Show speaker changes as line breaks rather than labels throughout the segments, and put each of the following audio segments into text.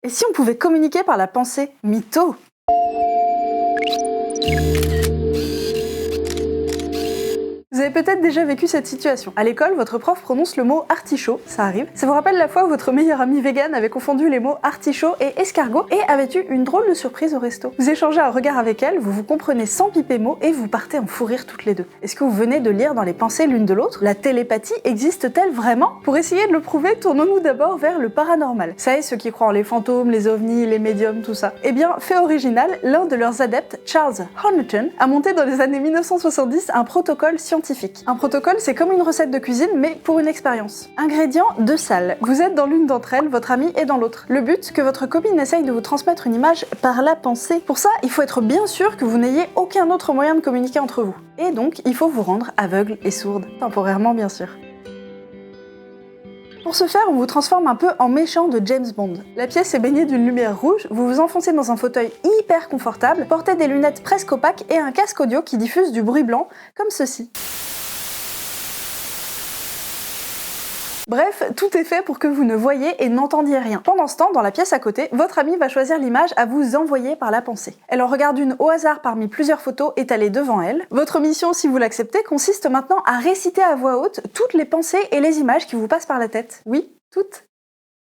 Et si on pouvait communiquer par la pensée? Mytho! Vous avez peut-être déjà vécu cette situation. À l'école, votre prof prononce le mot artichaut, ça arrive. Ça vous rappelle la fois où votre meilleure amie vegan avait confondu les mots artichaut et escargot et avait eu une drôle de surprise au resto. Vous échangez un regard avec elle, vous vous comprenez sans piper mot et vous partez en fou rire toutes les deux. Est-ce que vous venez de lire dans les pensées l'une de l'autre? La télépathie existe-t-elle vraiment? Pour essayer de le prouver, tournons-nous d'abord vers le paranormal. Ça est, ceux qui croient en les fantômes, les ovnis, les médiums, tout ça. Eh bien, fait original, l'un de leurs adeptes, Charles Honiton, a monté dans les années 1970 un protocole scientifique. Un protocole, c'est comme une recette de cuisine, mais pour une expérience. Ingrédients, 2 salles. Vous êtes dans l'une d'entre elles, votre ami est dans l'autre. Le but, que votre copine essaye de vous transmettre une image par la pensée. Pour ça, il faut être bien sûr que vous n'ayez aucun autre moyen de communiquer entre vous. Et donc, il faut vous rendre aveugle et sourde. Temporairement, bien sûr. Pour ce faire, on vous transforme un peu en méchant de James Bond. La pièce est baignée d'une lumière rouge, vous vous enfoncez dans un fauteuil hyper confortable, portez des lunettes presque opaques et un casque audio qui diffuse du bruit blanc, comme ceci. Bref, tout est fait pour que vous ne voyiez et n'entendiez rien. Pendant ce temps, dans la pièce à côté, votre amie va choisir l'image à vous envoyer par la pensée. Elle en regarde une au hasard parmi plusieurs photos étalées devant elle. Votre mission, si vous l'acceptez, consiste maintenant à réciter à voix haute toutes les pensées et les images qui vous passent par la tête. Oui, toutes.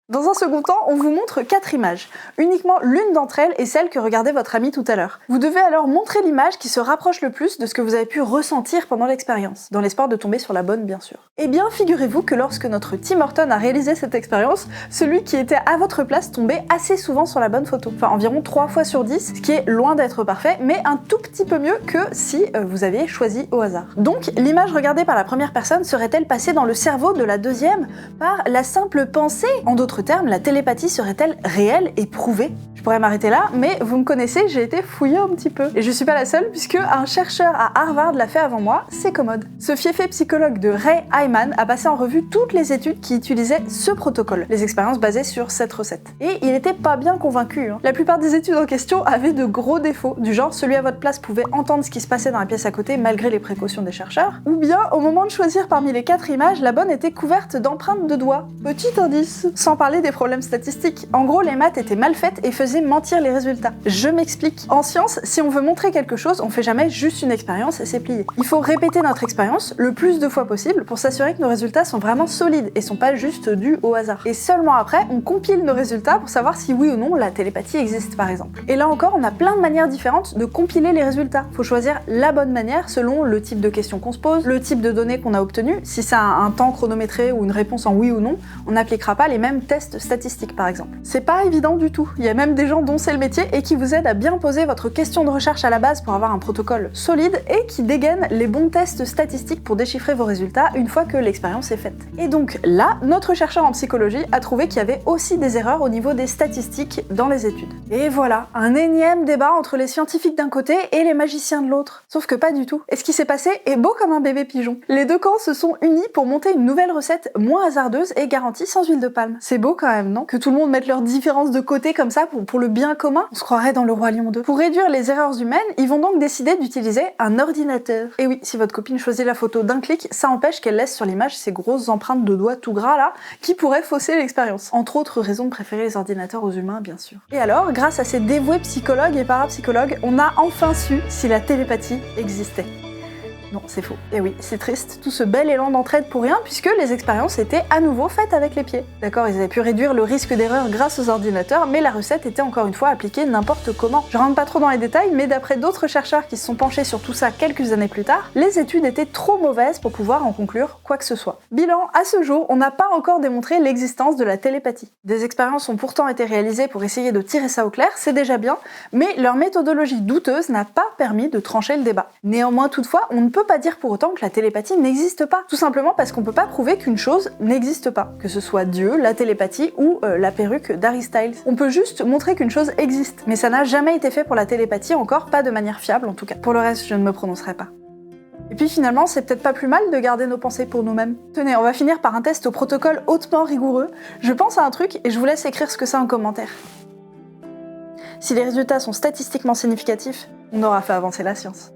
Dans un second temps, on vous montre 4 images. Uniquement l'une d'entre elles est celle que regardait votre ami tout à l'heure. Vous devez alors montrer l'image qui se rapproche le plus de ce que vous avez pu ressentir pendant l'expérience, dans l'espoir de tomber sur la bonne bien sûr. Eh bien, figurez-vous que lorsque notre Tim Horton a réalisé cette expérience, celui qui était à votre place tombait assez souvent sur la bonne photo. Enfin, environ 3 fois sur 10, ce qui est loin d'être parfait, mais un tout petit peu mieux que si vous aviez choisi au hasard. Donc, l'image regardée par la première personne serait-elle passée dans le cerveau de la deuxième par la simple pensée? En d'autres termes, la télépathie serait-elle réelle et prouvée? Je pourrais m'arrêter là, mais vous me connaissez, j'ai été fouiller un petit peu. Et je suis pas la seule, puisque un chercheur à Harvard l'a fait avant moi, c'est commode. Ce fiefé psychologue de Ray Hyman a passé en revue toutes les études qui utilisaient ce protocole, les expériences basées sur cette recette. Et il était pas bien convaincu. La plupart des études en question avaient de gros défauts, du genre celui à votre place pouvait entendre ce qui se passait dans la pièce à côté malgré les précautions des chercheurs, ou bien au moment de choisir parmi les 4 images, la bonne était couverte d'empreintes de doigts. Petit indice. Sans parler des problèmes statistiques. En gros, les maths étaient mal faites et faisaient mentir les résultats. Je m'explique. En science, si on veut montrer quelque chose, on fait jamais juste une expérience et c'est plié. Il faut répéter notre expérience le plus de fois possible pour s'assurer que nos résultats sont vraiment solides et sont pas juste dus au hasard. Et seulement après, on compile nos résultats pour savoir si oui ou non la télépathie existe par exemple. Et là encore, on a plein de manières différentes de compiler les résultats. Faut choisir la bonne manière selon le type de questions qu'on se pose, le type de données qu'on a obtenu. Si ça a un temps chronométré ou une réponse en oui ou non, on n'appliquera pas les mêmes tests statistiques par exemple. C'est pas évident du tout. Il y a même des gens dont c'est le métier et qui vous aident à bien poser votre question de recherche à la base pour avoir un protocole solide et qui dégainent les bons tests statistiques pour déchiffrer vos résultats une fois que l'expérience est faite. Et donc là, notre chercheur en psychologie a trouvé qu'il y avait aussi des erreurs au niveau des statistiques dans les études. Et voilà, un énième débat entre les scientifiques d'un côté et les magiciens de l'autre. Sauf que pas du tout. Et ce qui s'est passé est beau comme un bébé pigeon. Les deux camps se sont unis pour monter une nouvelle recette moins hasardeuse et garantie sans huile de palme. C'est beau quand même, non? Que tout le monde mette leurs différences de côté comme ça pour le bien commun? On se croirait dans le Roi Lion 2. Pour réduire les erreurs humaines, ils vont donc décider d'utiliser un ordinateur. Et oui, si votre copine choisit la photo d'un clic, ça empêche qu'elle laisse sur l'image ces grosses empreintes de doigts tout gras là, qui pourraient fausser l'expérience. Entre autres raisons de préférer les ordinateurs aux humains, bien sûr. Et alors, grâce à ces dévoués psychologues et parapsychologues, on a enfin su si la télépathie existait. Non, c'est faux. Et oui, c'est triste, tout ce bel élan d'entraide pour rien, puisque les expériences étaient à nouveau faites avec les pieds. D'accord, ils avaient pu réduire le risque d'erreur grâce aux ordinateurs, mais la recette était encore une fois appliquée n'importe comment. Je rentre pas trop dans les détails, mais d'après d'autres chercheurs qui se sont penchés sur tout ça quelques années plus tard, les études étaient trop mauvaises pour pouvoir en conclure quoi que ce soit. Bilan, à ce jour, on n'a pas encore démontré l'existence de la télépathie. Des expériences ont pourtant été réalisées pour essayer de tirer ça au clair, c'est déjà bien, mais leur méthodologie douteuse n'a pas permis de trancher le débat. Néanmoins, toutefois, on ne peut pas dire pour autant que la télépathie n'existe pas. Tout simplement parce qu'on peut pas prouver qu'une chose n'existe pas. Que ce soit Dieu, la télépathie ou la perruque d'Harry Styles. On peut juste montrer qu'une chose existe. Mais ça n'a jamais été fait pour la télépathie, encore pas de manière fiable en tout cas. Pour le reste, je ne me prononcerai pas. Et puis finalement, c'est peut-être pas plus mal de garder nos pensées pour nous-mêmes. Tenez, on va finir par un test au protocole hautement rigoureux. Je pense à un truc et je vous laisse écrire ce que c'est en commentaire. Si les résultats sont statistiquement significatifs, on aura fait avancer la science.